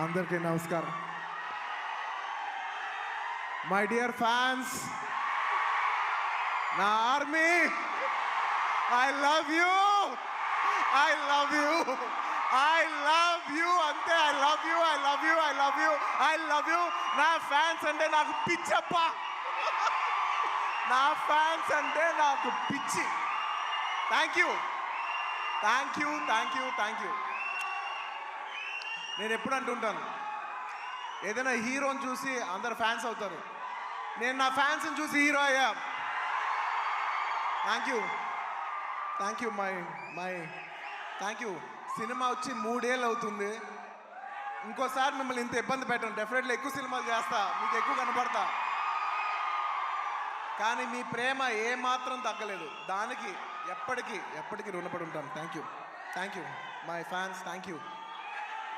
అందరికీ నమస్కారం. My dear fans, నా army, I love you, I love you, I love you, అంతే. I love you, I love you, I love you, I love you. నా fans అంటే నాకు పిచ్చప్ప, నా ఫ్యాన్స్ అంటే నాకు పిచ్చి. Thank you, thank you, thank you, thank you. నేను ఎప్పుడు అంటుంటాను, ఏదైనా హీరోని చూసి అందరు ఫ్యాన్స్ అవుతారు. నేను నా ఫ్యాన్స్ని చూసి హీరో అయ్యా. Thank you, thank you, my thank you. Cinema వచ్చి 3 ఏళ్ళు అవుతుంది. ఇంకోసారి మిమ్మల్ని ఇంత ఇబ్బంది పెట్టను. డెఫినెట్లీ ఎక్కువ సినిమాలు చేస్తా, మీకు ఎక్కువ కనపడతా. కానీ మీ ప్రేమ ఏమాత్రం తగ్గలేదు. దానికి ఎప్పటికీ రుణపడి ఉంటాను. Thank you, my fans, thank you.